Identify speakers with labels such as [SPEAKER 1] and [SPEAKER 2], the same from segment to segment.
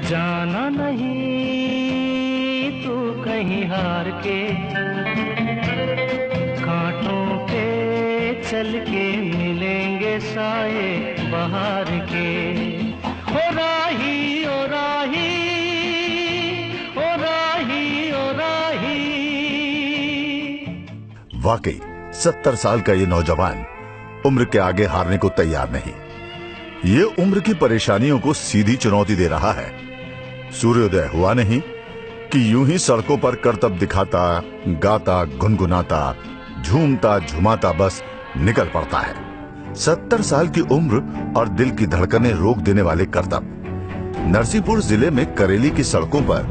[SPEAKER 1] जाना नहीं तू कहीं हार के, कांटों पे चल के मिलेंगे साए बहार के। ओ राही ओ राही ओ राही ओ राही।
[SPEAKER 2] वाकई 70 साल का ये नौजवान उम्र के आगे हारने को तैयार नहीं। ये उम्र की परेशानियों को सीधी चुनौती दे रहा है। सूर्योदय हुआ नहीं कि यूं ही सड़कों पर करतब दिखाता, गाता, गुनगुनाता, झूमता झुमाता बस निकल पड़ता है। 70 साल की उम्र और दिल की धड़कनें रोक देने वाले करतब। नरसिंहपुर जिले में करेली की सड़कों पर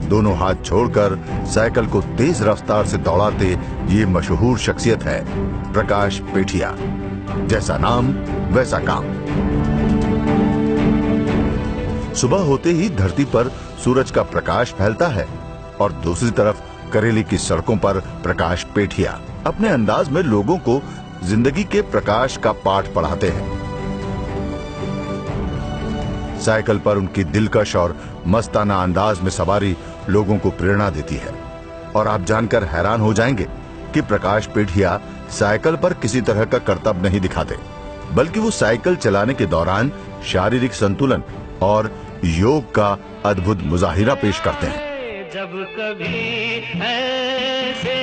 [SPEAKER 2] दोनों हाथ छोड़कर साइकिल को तेज रफ्तार से दौड़ाते ये मशहूर शख्सियत है प्रकाश पेठिया। जैसा नाम वैसा काम। सुबह होते ही धरती पर सूरज का प्रकाश फैलता है और दूसरी तरफ करेली की सड़कों पर प्रकाश पेठिया अपने अंदाज में लोगों को जिंदगी के प्रकाश का पाठ पढ़ाते हैं। साइकिल पर उनकी दिलकश और मस्ताना अंदाज में सवारी लोगों को प्रेरणा देती है। और आप जानकर हैरान हो जाएंगे कि प्रकाश पेठिया साइकिल पर किसी तरह का करतब नहीं दिखाते, बल्कि वो साइकिल चलाने के दौरान शारीरिक संतुलन और योग का अद्भुत मुजाहिरा पेश करते हैं।
[SPEAKER 1] जब कभी ऐसे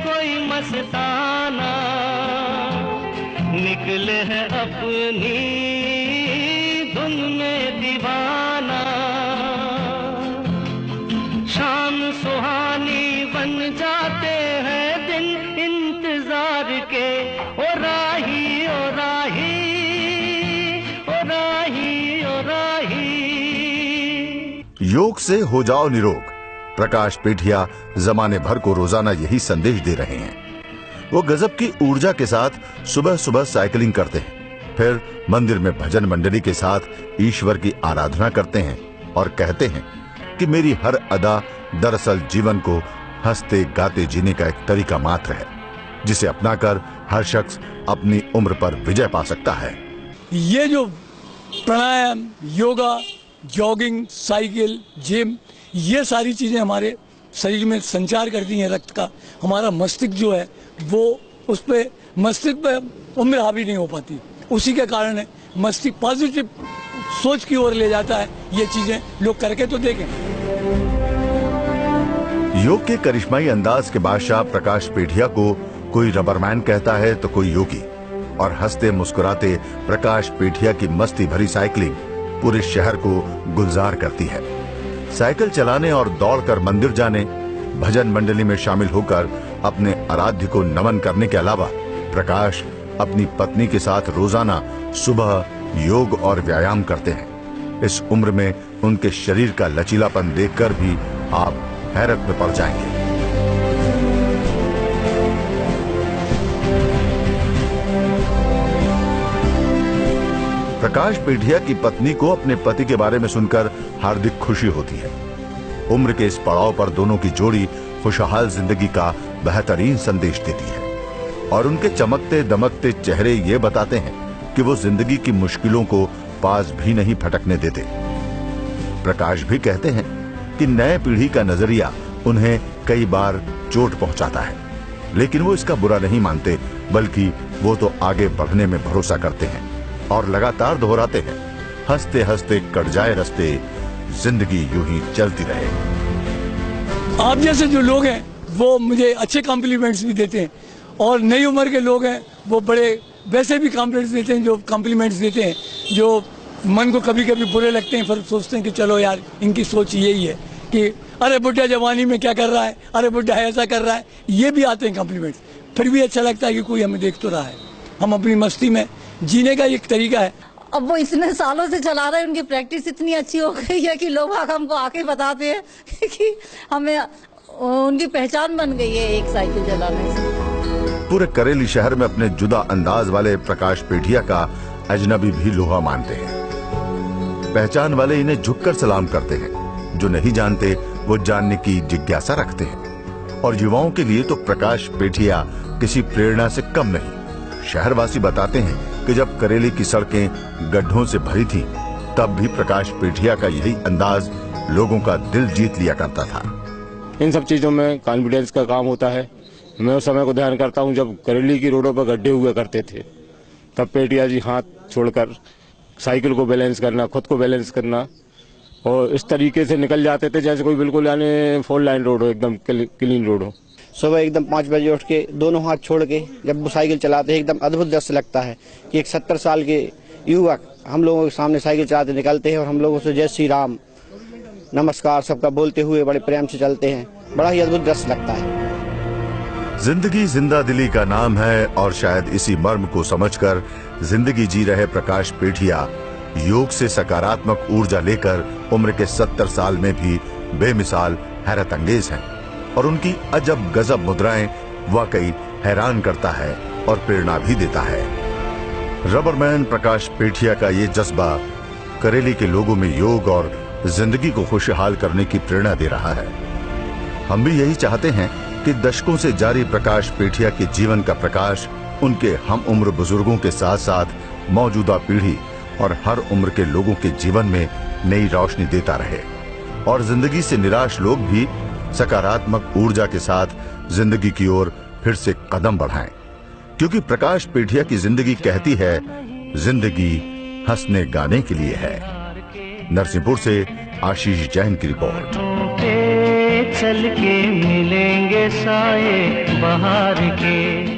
[SPEAKER 1] कोई मस्ताना निकले है अपनी धुन में दीवाना, शाम सुहानी बन जाते हैं दिन इंतजार के। ओ राही ओ राही ओ राही ओ राही।
[SPEAKER 2] योग से हो जाओ निरोग। प्रकाश पेठिया जमाने भर को रोजाना यही संदेश दे रहे हैं। वो गजब की ऊर्जा के साथ सुबह सुबह साइकिलिंग करते हैं, फिर मंदिर में भजन मंडली के साथ ईश्वर की आराधना करते हैं और कहते हैं कि मेरी हर अदा दरअसल जीवन को हंसते गाते जीने का एक तरीका मात्र है, जिसे अपनाकर हर शख्स अपनी उम्र पर विजय पा सकता है।
[SPEAKER 3] ये जो प्राणायाम, योगा, जॉगिंग, साइकिल, जिम, ये सारी चीजें हमारे शरीर में संचार करती हैं रक्त का। हमारा मस्तिष्क जो है वो उस पे मस्तिष्क पे उम्र हावी नहीं हो पाती। उसी के कारण है मस्तिष्क पॉजिटिव सोच की ओर ले जाता है। ये चीजें लोग करके तो देखें।
[SPEAKER 2] योग के करिश्माई अंदाज के बादशाह प्रकाश पेठिया को कोई रबरमैन कहता है तो कोई योगी। और हंसते मुस्कुराते प्रकाश पेठिया की मस्ती भरी साइकिलिंग पूरे शहर को गुलजार करती है। साइकिल चलाने और दौड़कर मंदिर जाने, भजन मंडली में शामिल होकर अपने आराध्य को नमन करने के अलावा प्रकाश अपनी पत्नी के साथ रोजाना सुबह योग और व्यायाम करते हैं। इस उम्र में उनके शरीर का लचीलापन देखकर भी आप हैरत में पड़ जाएंगे। प्रकाश पेठिया की पत्नी को अपने पति के बारे में सुनकर हार्दिक खुशी होती है। उम्र के इस पड़ाव पर दोनों की जोड़ी खुशहाल जिंदगी का बेहतरीन संदेश देती है और उनके चमकते दमकते चेहरे ये बताते हैं कि वो जिंदगी की मुश्किलों को पास भी नहीं फटकने देते। प्रकाश भी कहते हैं कि नए पीढ़ी का नजरिया उन्हें कई बार चोट पहुंचाता है, लेकिन वो इसका बुरा नहीं मानते, बल्कि वो तो आगे बढ़ने में भरोसा करते हैं और लगातार दोहराते हैं, हंसते हंसते कट जाए रास्ते, जिंदगी यूं ही चलती रहे।
[SPEAKER 3] आप जैसे जो लोग हैं वो मुझे अच्छे कॉम्प्लीमेंट्स भी देते हैं और नई उम्र के लोग हैं वो बड़े वैसे भी कॉम्प्लीमेंट्स देते हैं, जो कॉम्प्लीमेंट्स देते हैं जो मन को कभी कभी बुरे लगते हैं। फिर सोचते हैं कि चलो यार इनकी सोच यही है कि अरे बुढ़ा जवानी में क्या कर रहा है, अरे बुढ़ा ऐसा कर रहा है। ये भी आते हैं कॉम्प्लीमेंट्स। फिर भी अच्छा लगता है कि कोई हमें देख तो रहा है। हम अपनी मस्ती में जीने का एक तरीका है।
[SPEAKER 4] अब वो इतने सालों से चला रहे हैं, उनकी प्रैक्टिस इतनी अच्छी हो गई है कि लोग हमको आके बताते हैं कि हमें उनकी पहचान बन गई है एक साइकिल चलाने से।
[SPEAKER 2] पूरे करेली शहर में अपने जुदा अंदाज वाले प्रकाश पेठिया का अजनबी भी लोहा मानते हैं। पहचान वाले इन्हें झुककर सलाम करते हैं, जो नहीं जानते वो जानने की जिज्ञासा रखते हैं। और युवाओं के लिए तो प्रकाश पेठिया किसी प्रेरणा से कम नहीं। शहरवासी बताते हैं कि जब करेली की सड़कें गड्ढों से भरी थी तब भी प्रकाश पेठिया का यही अंदाज लोगों का दिल जीत लिया करता था।
[SPEAKER 5] इन सब चीजों में कॉन्फिडेंस का काम होता है। मैं उस समय को ध्यान करता हूँ जब करेली की रोडों पर गड्ढे हुए करते थे, तब पेठिया जी हाथ छोड़कर साइकिल को बैलेंस करना, खुद को बैलेंस करना, और इस तरीके से निकल जाते थे जैसे कोई बिल्कुल यानी 4 लाइन रोड हो, एकदम क्लीन रोड हो।
[SPEAKER 6] सुबह एकदम 5 बजे उठ के दोनों हाथ छोड़ के जब वो साइकिल चलाते हैं, एकदम अद्भुत दृश्य लगता है कि एक 70 साल के युवक हम लोगों के सामने साइकिल चलाते निकलते हैं और हम लोगों से जय श्री राम नमस्कार सबका बोलते हुए बड़े प्रेम से चलते हैं। बड़ा ही अद्भुत दृश्य लगता है।
[SPEAKER 2] जिंदगी जिंदा दिली का नाम है और शायद इसी मर्म को समझकर जिंदगी जी रहे प्रकाश पेठिया योग से सकारात्मक ऊर्जा लेकर उम्र के 70 साल में भी बेमिसाल हैरत अंगेज हैं और उनकी अजब गजब मुद्राएं वाकई हैरान करता है और प्रेरणा भी देता है। रबरमैन प्रकाश पेठिया का ये जज्बा करेली के लोगों में योग और जिंदगी को खुशहाल करने की प्रेरणा दे रहा है। हम भी यही चाहते हैं कि दशकों से जारी प्रकाश पेठिया के जीवन का प्रकाश उनके हम उम्र बुजुर्गों के साथ साथ मौजूदा पीढ़ी और हर उम्र के लोगों के जीवन में नई रोशनी देता रहे और जिंदगी से निराश लोग भी सकारात्मक ऊर्जा के साथ जिंदगी की ओर फिर से कदम बढ़ाएं, क्योंकि प्रकाश पेठिया की जिंदगी कहती है जिंदगी हंसने गाने के लिए है। नरसिंहपुर से आशीष जैन की रिपोर्ट।
[SPEAKER 1] चल के मिलेंगे साए बहार के।